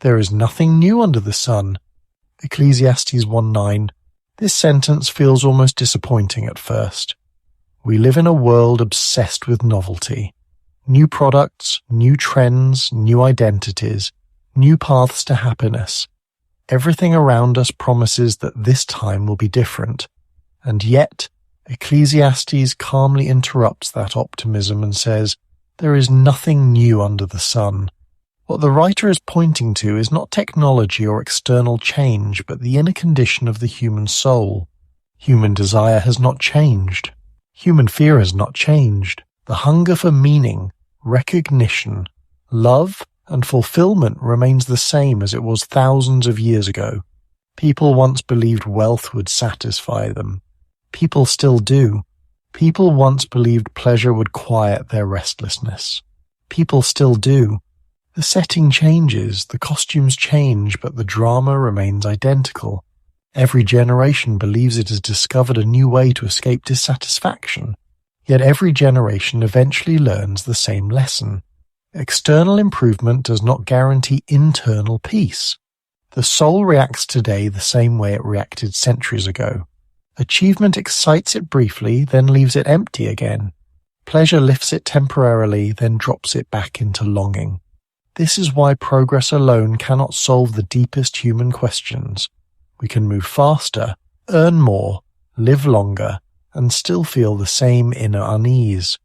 There is nothing new under the sun. Ecclesiastes 1:9. This sentence feels almost disappointing at first. We live in a world obsessed with novelty. New products, new trends, new identities, new paths to happiness. Everything around us promises that this time will be different. And yet, Ecclesiastes calmly interrupts that optimism and says, there is nothing new under the sun. What the writer is pointing to is not technology or external change, but the inner condition of the human soul. Human desire has not changed. Human fear has not changed. The hunger for meaning, recognition, love, and fulfillment remains the same as it was thousands of years ago. People once believed wealth would satisfy them. People still do. People once believed pleasure would quiet their restlessness. People still do. The setting changes, the costumes change, but the drama remains identical. Every generation believes it has discovered a new way to escape dissatisfaction. Yet every generation eventually learns the same lesson. External improvement does not guarantee internal peace. The soul reacts today the same way it reacted centuries ago. Achievement excites it briefly, then leaves it empty again. Pleasure lifts it temporarily, then drops it back into longing. This is why progress alone cannot solve the deepest human questions. We can move faster, earn more, live longer, and still feel the same inner unease.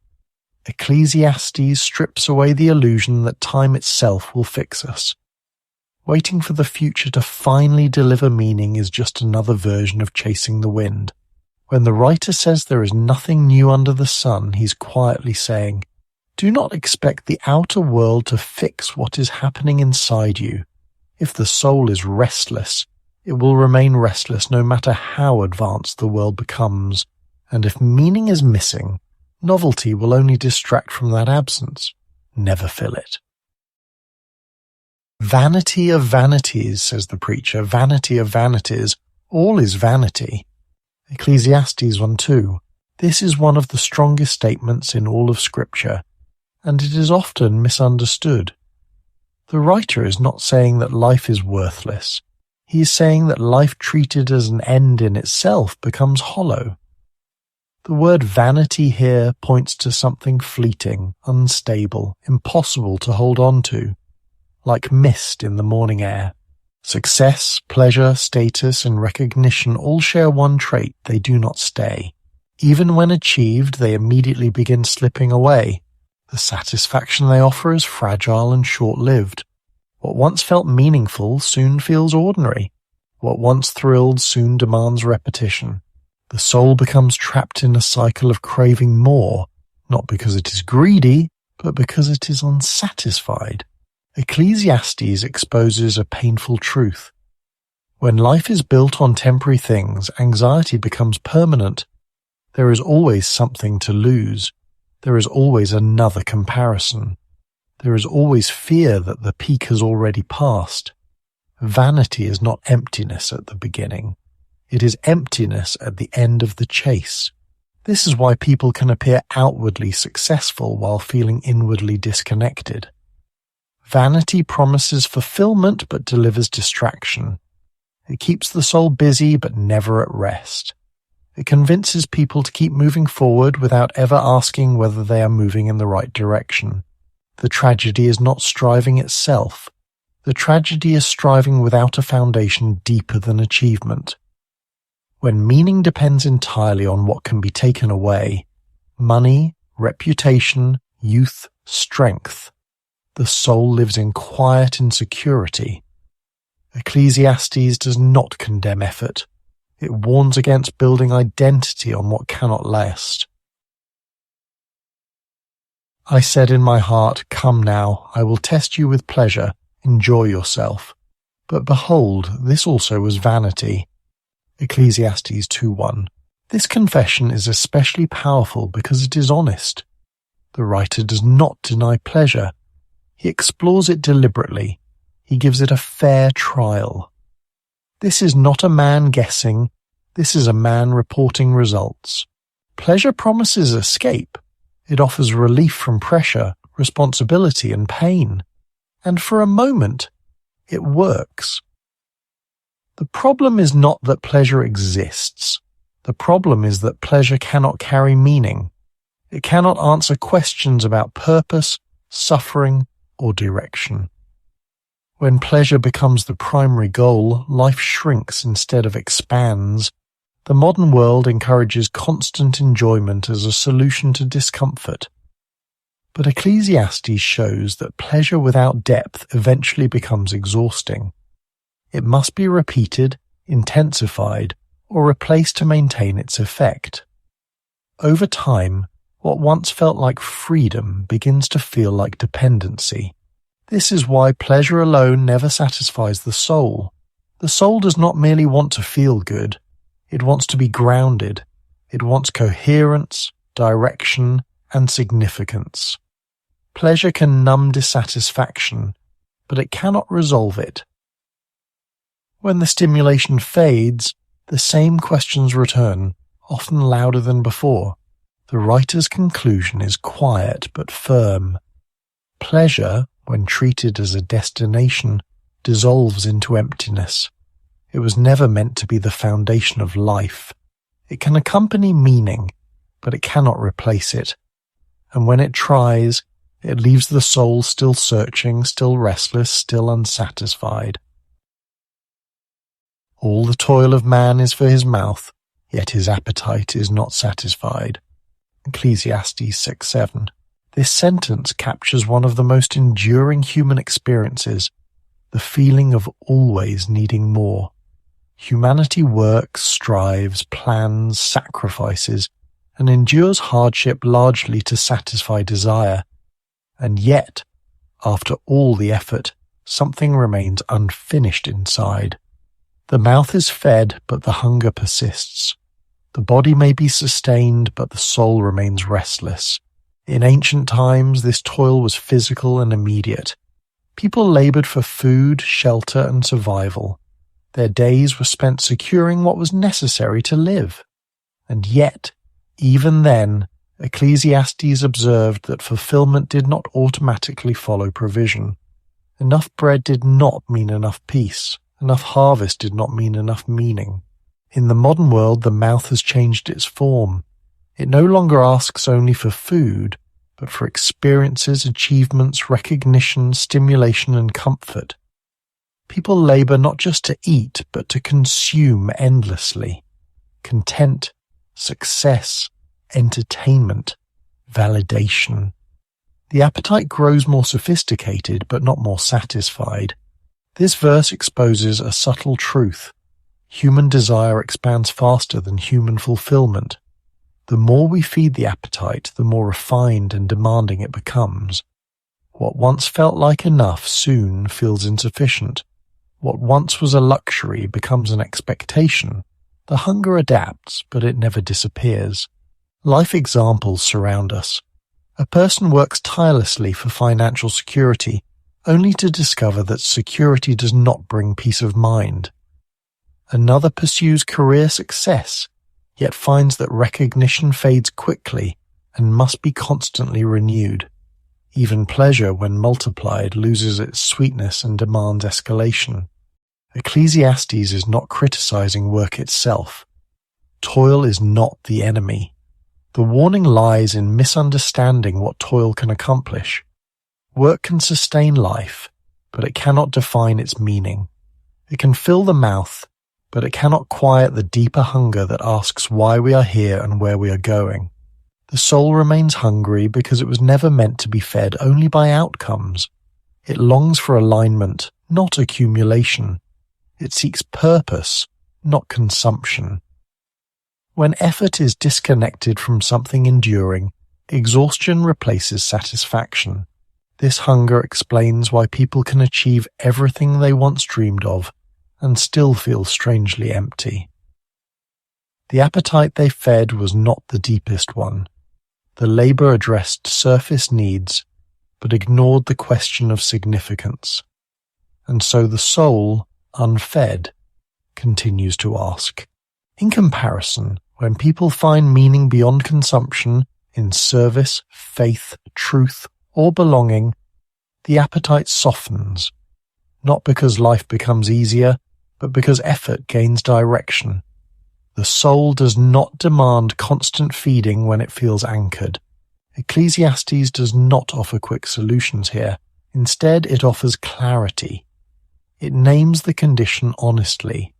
Ecclesiastes strips away the illusion that time itself will fix us. Waiting for the future to finally deliver meaning is just another version of chasing the wind. When the writer says there is nothing new under the sun, he's quietly saying, do not expect the outer world to fix what is happening inside you. If the soul is restless, it will remain restless no matter how advanced the world becomes. And if meaning is missing, novelty will only distract from that absence, never fill it. Vanity of vanities, says the preacher, vanity of vanities, all is vanity. Ecclesiastes 1:2. This is one of the strongest statements in all of Scripture, and it is often misunderstood. The writer is not saying that life is worthless. He is saying that life treated as an end in itself becomes hollow. The word vanity here points to something fleeting, unstable, impossible to hold on to, like mist in the morning air. Success, pleasure, status, and recognition all share one trait: they do not stay. Even when achieved, they immediately begin slipping away. The satisfaction they offer is fragile and short-lived. What once felt meaningful soon feels ordinary. What once thrilled soon demands repetition. The soul becomes trapped in a cycle of craving more, not because it is greedy, but because it is unsatisfied. Ecclesiastes exposes a painful truth. When life is built on temporary things, anxiety becomes permanent. There is always something to lose. There is always another comparison. There is always fear that the peak has already passed. Vanity is not emptiness at the beginning. It is emptiness at the end of the chase. This is why people can appear outwardly successful while feeling inwardly disconnected. Vanity promises fulfillment but delivers distraction. It keeps the soul busy but never at rest. It convinces people to keep moving forward without ever asking whether they are moving in the right direction. The tragedy is not striving itself. The tragedy is striving without a foundation deeper than achievement. When meaning depends entirely on what can be taken away, money, reputation, youth, strength, the soul lives in quiet insecurity. Ecclesiastes does not condemn effort. It warns against building identity on what cannot last. I said in my heart, come now, I will test you with pleasure, enjoy yourself. But behold, this also was vanity. Ecclesiastes 2:1. This confession is especially powerful because it is honest. The writer does not deny pleasure. He explores it deliberately. He gives it a fair trial. This is not a man guessing. This is a man reporting results. Pleasure promises escape. It offers relief from pressure, responsibility, and pain. And for a moment, It works. The problem is not that pleasure exists. The problem is that pleasure cannot carry meaning. It cannot answer questions about purpose, suffering, or direction. When pleasure becomes the primary goal, life shrinks instead of expands. The modern world encourages constant enjoyment as a solution to discomfort. But Ecclesiastes shows that pleasure without depth eventually becomes exhausting. It must be repeated, intensified, or replaced to maintain its effect. Over time, what once felt like freedom begins to feel like dependency. This is why pleasure alone never satisfies the soul. The soul does not merely want to feel good. It wants to be grounded. It wants coherence, direction, and significance. Pleasure can numb dissatisfaction, but it cannot resolve it. When the stimulation fades, the same questions return, often louder than before. The writer's conclusion is quiet but firm. Pleasure, when treated as a destination, dissolves into emptiness. It was never meant to be the foundation of life. It can accompany meaning, but it cannot replace it. And when it tries, it leaves the soul still searching, still restless, still unsatisfied. All the toil of man is for his mouth, yet his appetite is not satisfied. Ecclesiastes 6:7. This sentence captures one of the most enduring human experiences, the feeling of always needing more. Humanity works, strives, plans, sacrifices, and endures hardship largely to satisfy desire. And yet, after all the effort, something remains unfinished inside. The mouth is fed, but the hunger persists. The body may be sustained, but the soul remains restless. In ancient times, this toil was physical and immediate. People labored for food, shelter, and survival. Their days were spent securing what was necessary to live. And yet, even then, Ecclesiastes observed that fulfillment did not automatically follow provision. Enough bread did not mean enough peace. Enough harvest did not mean enough meaning. In the modern world, the mouth has changed its form. It no longer asks only for food, but for experiences, achievements, recognition, stimulation, and comfort. People labor not just to eat, but to consume endlessly. Content, success, entertainment, validation. The appetite grows more sophisticated, but not more satisfied. This verse exposes a subtle truth. Human desire expands faster than human fulfillment. The more we feed the appetite, the more refined and demanding it becomes. What once felt like enough soon feels insufficient. What once was a luxury becomes an expectation. The hunger adapts, but it never disappears. Life examples surround us. A person works tirelessly for financial security, only to discover that security does not bring peace of mind. Another pursues career success, yet finds that recognition fades quickly and must be constantly renewed. Even pleasure, when multiplied, loses its sweetness and demands escalation. Ecclesiastes is not criticizing work itself. Toil is not the enemy. The warning lies in misunderstanding what toil can accomplish. Work can sustain life, but it cannot define its meaning. It can fill the mouth, but it cannot quiet the deeper hunger that asks why we are here and where we are going. The soul remains hungry because it was never meant to be fed only by outcomes. It longs for alignment, not accumulation. It seeks purpose, not consumption. When effort is disconnected from something enduring, exhaustion replaces satisfaction. This hunger explains why people can achieve everything they once dreamed of and still feel strangely empty. The appetite they fed was not the deepest one. The labor addressed surface needs, but ignored the question of significance. And so the soul, unfed, continues to ask. In comparison, when people find meaning beyond consumption in service, faith, truth, or belonging, the appetite softens. not because life becomes easier, but because effort gains direction. The soul does not demand constant feeding when it feels anchored. Ecclesiastes does not offer quick solutions here. Instead, it offers clarity. It names the condition honestly.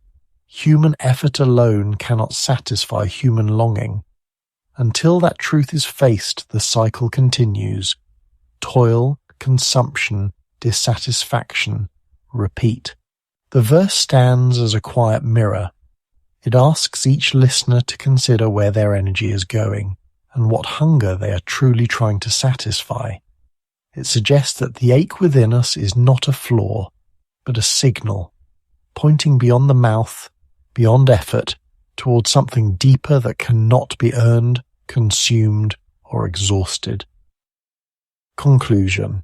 Human effort alone cannot satisfy human longing. Until that truth is faced, the cycle continues. Toil, consumption, dissatisfaction, repeat. The verse stands as a quiet mirror. It asks each listener to consider where their energy is going and what hunger they are truly trying to satisfy. It suggests that the ache within us is not a flaw, but a signal, pointing beyond the mouth, beyond effort, towards something deeper that cannot be earned, consumed, or exhausted. Conclusion.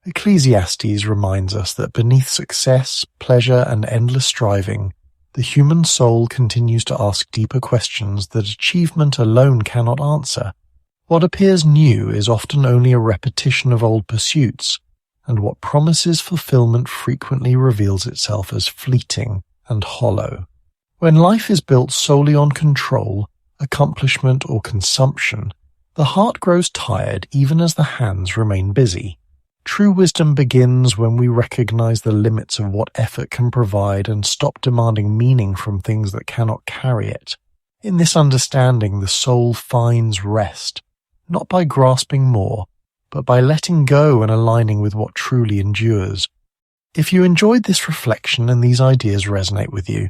Ecclesiastes reminds us that beneath success, pleasure, and endless striving, the human soul continues to ask deeper questions that achievement alone cannot answer. What appears new is often only a repetition of old pursuits, and what promises fulfillment frequently reveals itself as fleeting and hollow. When life is built solely on control, accomplishment, or consumption, the heart grows tired even as the hands remain busy. True wisdom begins when we recognize the limits of what effort can provide and stop demanding meaning from things that cannot carry it. In this understanding, the soul finds rest, not by grasping more, but by letting go and aligning with what truly endures. If you enjoyed this reflection and these ideas resonate with you,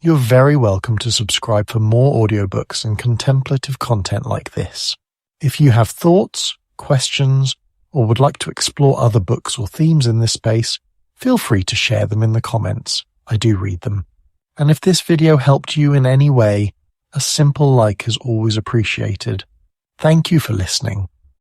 you're very welcome to subscribe for more audiobooks and contemplative content like this. If you have thoughts, questions, or would like to explore other books or themes in this space, feel free to share them in the comments. I do read them. And if this video helped you in any way, a simple like is always appreciated. Thank you for listening.